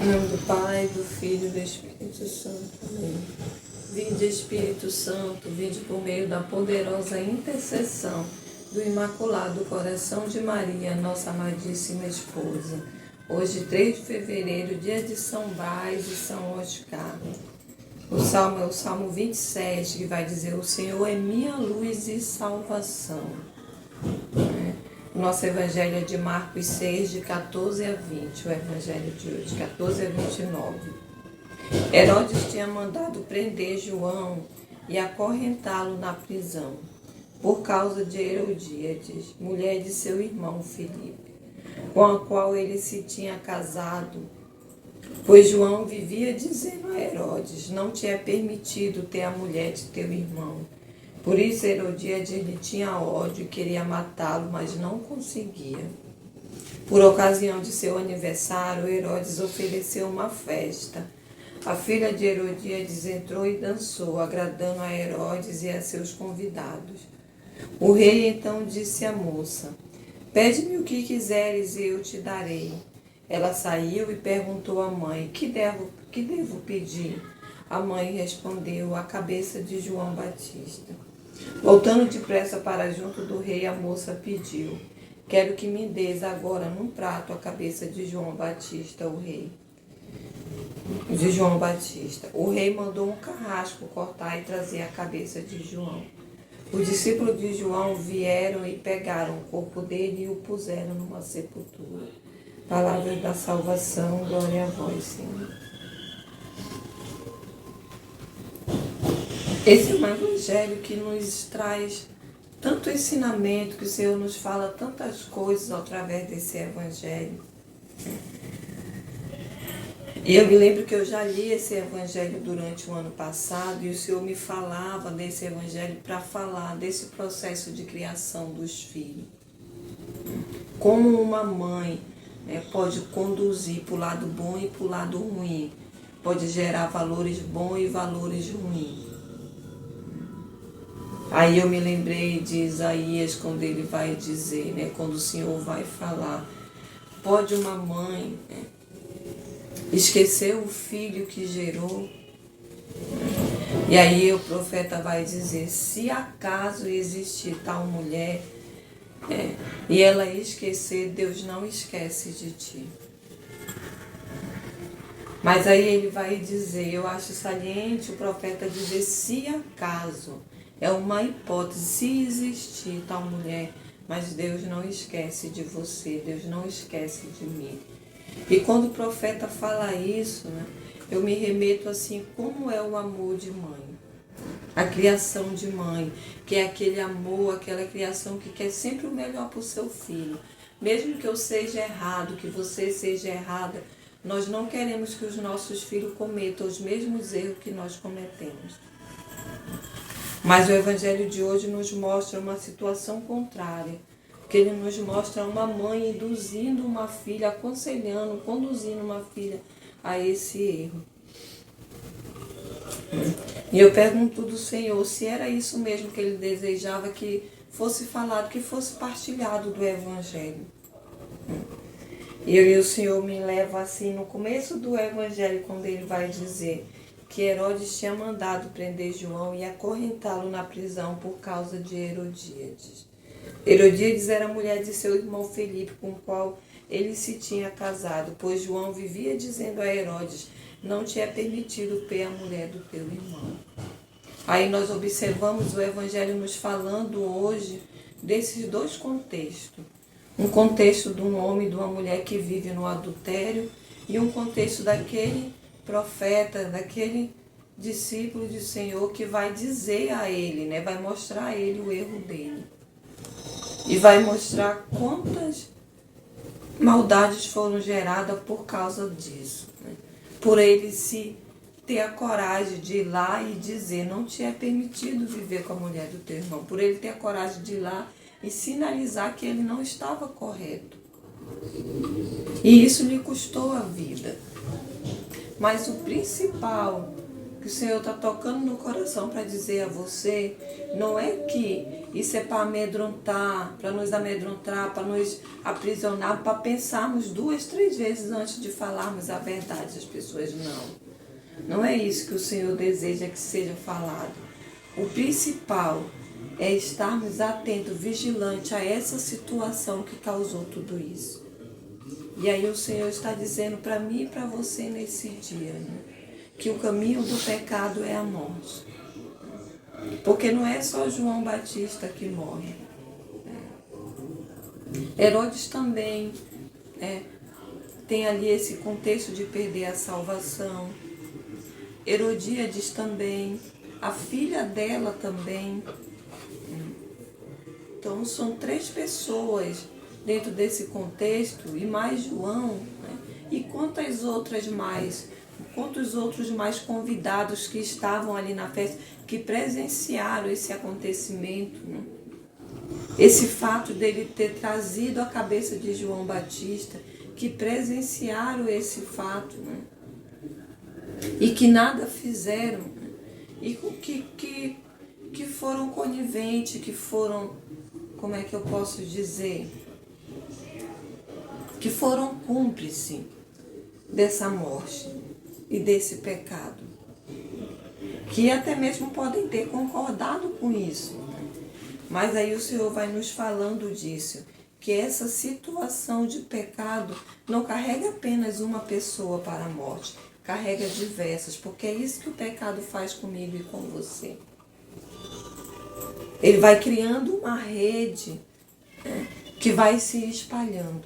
Em nome do Pai, do Filho e do Espírito Santo. Amém. Vinde, Espírito Santo, vinde por meio da poderosa intercessão do Imaculado Coração de Maria, nossa amadíssima esposa. Hoje, 3 de fevereiro, dia de São Brás e São Oscar. O salmo é o Salmo 27, que vai dizer: o Senhor é minha luz e salvação. Nosso evangelho é de Marcos 6, de 14 a 20, o evangelho de hoje, 14 a 29. Herodes tinha mandado prender João e acorrentá-lo na prisão, por causa de Herodíades, mulher de seu irmão Filipe, com a qual ele se tinha casado, pois João vivia dizendo a Herodes: não te é permitido ter a mulher de teu irmão. Por isso Herodíades lhe tinha ódio e queria matá-lo, mas não conseguia. Por ocasião de seu aniversário, Herodes ofereceu uma festa. A filha de Herodíades entrou e dançou, agradando a Herodes e a seus convidados. O rei então disse à moça: pede-me o que quiseres e eu te darei. Ela saiu e perguntou à mãe: que devo pedir? A mãe respondeu: a cabeça de João Batista. Voltando depressa para junto do rei, a moça pediu: quero que me des agora num prato a cabeça de João Batista, o rei. O rei mandou um carrasco cortar e trazer a cabeça de João. Os discípulos de João vieram e pegaram o corpo dele e o puseram numa sepultura. Palavra da salvação, glória a vós, Senhor. Esse é um evangelho que nos traz tanto ensinamento, que o Senhor nos fala tantas coisas através desse evangelho. E eu me lembro que eu já li esse evangelho durante o ano passado e o Senhor me falava desse evangelho para falar desse processo de criação dos filhos. Como uma mãe pode conduzir para o lado bom e para o lado ruim, pode gerar valores bons e valores ruins. Aí eu me lembrei de Isaías, quando ele vai dizer, quando o Senhor vai falar: pode uma mãe esquecer o filho que gerou? E aí o profeta vai dizer: se acaso existir tal mulher e ela esquecer, Deus não esquece de ti. Mas aí ele vai dizer, eu acho saliente o profeta dizer: se acaso. É uma hipótese, se existir tal mulher, mas Deus não esquece de você, Deus não esquece de mim. E quando o profeta fala isso, eu me remeto assim, como é o amor de mãe, a criação de mãe, que é aquele amor, aquela criação que quer sempre o melhor para o seu filho. Mesmo que eu seja errado, que você seja errada, nós não queremos que os nossos filhos cometam os mesmos erros que nós cometemos. Mas o evangelho de hoje nos mostra uma situação contrária, porque ele nos mostra uma mãe induzindo uma filha, aconselhando, conduzindo uma filha a esse erro. E eu pergunto do Senhor se era isso mesmo que ele desejava que fosse falado, que fosse partilhado do evangelho. E o Senhor me leva assim, no começo do evangelho, quando ele vai dizer que Herodes tinha mandado prender João e acorrentá-lo na prisão por causa de Herodíades. Herodíades era mulher de seu irmão Filipe, com o qual ele se tinha casado, pois João vivia dizendo a Herodes: não te é permitido ter a mulher do teu irmão. Aí nós observamos o evangelho nos falando hoje desses dois contextos. Um contexto de um homem e de uma mulher que vive no adultério e um contexto daquele profeta, daquele discípulo do Senhor que vai dizer a ele, vai mostrar a ele o erro dele. E vai mostrar quantas maldades foram geradas por causa disso. Por ele se ter a coragem de ir lá e dizer: não te é permitido viver com a mulher do teu irmão. Por ele ter a coragem de ir lá e sinalizar que ele não estava correto. E isso lhe custou a vida. Mas o principal que o Senhor está tocando no coração para dizer a você, não é que isso é para amedrontar, para nos amedrontar, para nos aprisionar, para pensarmos 2, 3 vezes antes de falarmos a verdade às pessoas, não. Não é isso que o Senhor deseja que seja falado. O principal é estarmos atentos, vigilantes a essa situação que causou tudo isso. E aí o Senhor está dizendo para mim e para você nesse dia, né, que o caminho do pecado é a morte. Porque não é só João Batista que morre. Herodes também tem ali esse contexto de perder a salvação. Herodíades também, a filha dela também. Então são 3 pessoas dentro desse contexto, e mais João, né? E quantos outros mais convidados que estavam ali na festa, que presenciaram esse acontecimento, né? Esse fato dele ter trazido a cabeça de João Batista, que presenciaram esse fato, né? E que nada fizeram, né? E que foram coniventes, que foram, como é que eu posso dizer, que foram cúmplices dessa morte e desse pecado, que até mesmo podem ter concordado com isso. Mas aí o Senhor vai nos falando disso, que essa situação de pecado não carrega apenas uma pessoa para a morte, carrega diversas, porque é isso que o pecado faz comigo e com você. Ele vai criando uma rede, né, que vai se espalhando.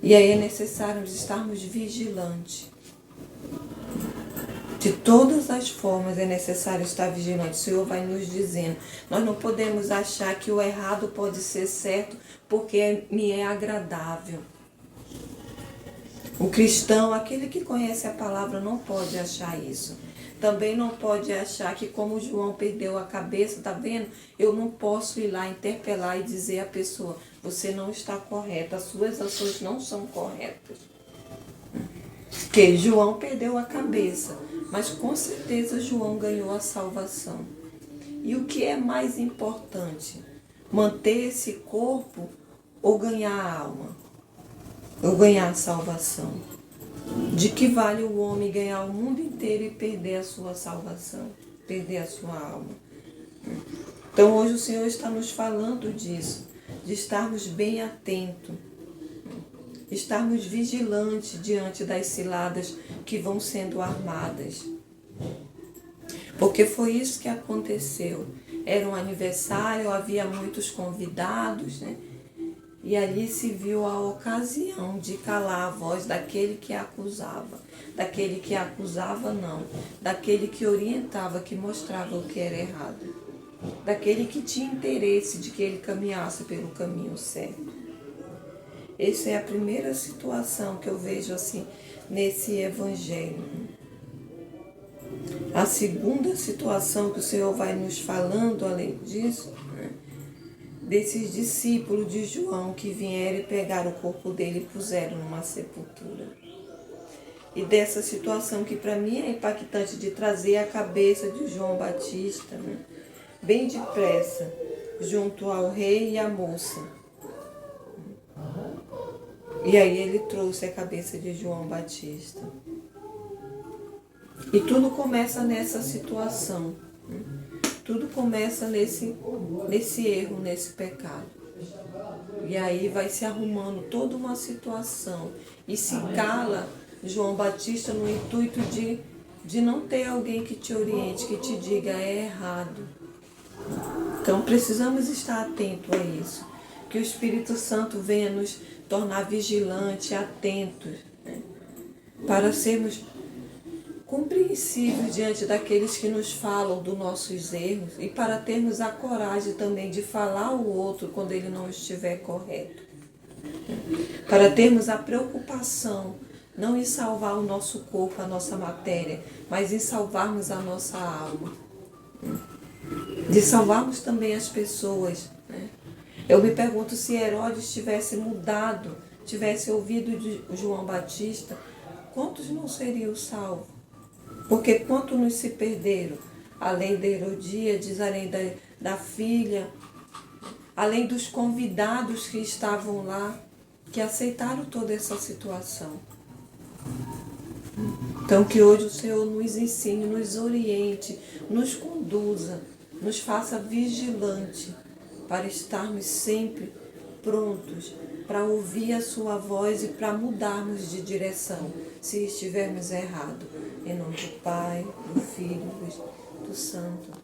E aí é necessário estarmos vigilantes. De todas as formas é necessário estar vigilante. O Senhor vai nos dizendo. Nós não podemos achar que o errado pode ser certo porque me é agradável. O cristão, aquele que conhece a palavra, não pode achar isso. Também não pode achar que, como João perdeu a cabeça, tá vendo? Eu não posso ir lá interpelar e dizer à pessoa, você não está correta, as suas ações não são corretas. Porque João perdeu a cabeça, mas com certeza João ganhou a salvação. E o que é mais importante? Manter esse corpo ou ganhar a alma? Ou ganhar a salvação? De que vale o homem ganhar o mundo inteiro e perder a sua salvação? Perder a sua alma? Então hoje o Senhor está nos falando disso, de estarmos bem atentos, estarmos vigilantes diante das ciladas que vão sendo armadas. Porque foi isso que aconteceu. Era um aniversário, havia muitos convidados, né? E ali se viu a ocasião de calar a voz daquele que acusava. Daquele que acusava, não. Daquele que orientava, que mostrava o que era errado. Daquele que tinha interesse de que ele caminhasse pelo caminho certo. Essa é a primeira situação que eu vejo assim nesse evangelho. A segunda situação que o Senhor vai nos falando, além disso, né, desses discípulos de João que vieram e pegaram o corpo dele e puseram numa sepultura. E dessa situação que para mim é impactante, de trazer a cabeça de João Batista, né, bem depressa, junto ao rei e à moça. E aí ele trouxe a cabeça de João Batista. E tudo começa nessa situação. Tudo começa nesse erro, nesse pecado. E aí vai se arrumando toda uma situação. E se cala João Batista no intuito de não ter alguém que te oriente, que te diga é errado. Então precisamos estar atentos a isso. Que o Espírito Santo venha nos tornar vigilantes, atentos, né, para sermos compreensíveis diante daqueles que nos falam dos nossos erros e para termos a coragem também de falar ao outro quando ele não estiver correto. Para termos a preocupação, não em salvar o nosso corpo, a nossa matéria, mas em salvarmos a nossa alma. De salvarmos também as pessoas, né? Eu me pergunto se Herodes tivesse mudado, tivesse ouvido de João Batista, quantos não seriam salvos? Porque quantos nos se perderam? Além de Herodíades, além da filha, além dos convidados que estavam lá, que aceitaram toda essa situação. Então que hoje o Senhor nos ensine, nos oriente, nos conduza, nos faça vigilante para estarmos sempre prontos para ouvir a sua voz e para mudarmos de direção se estivermos errados. Em nome do Pai, do Filho e do Santo.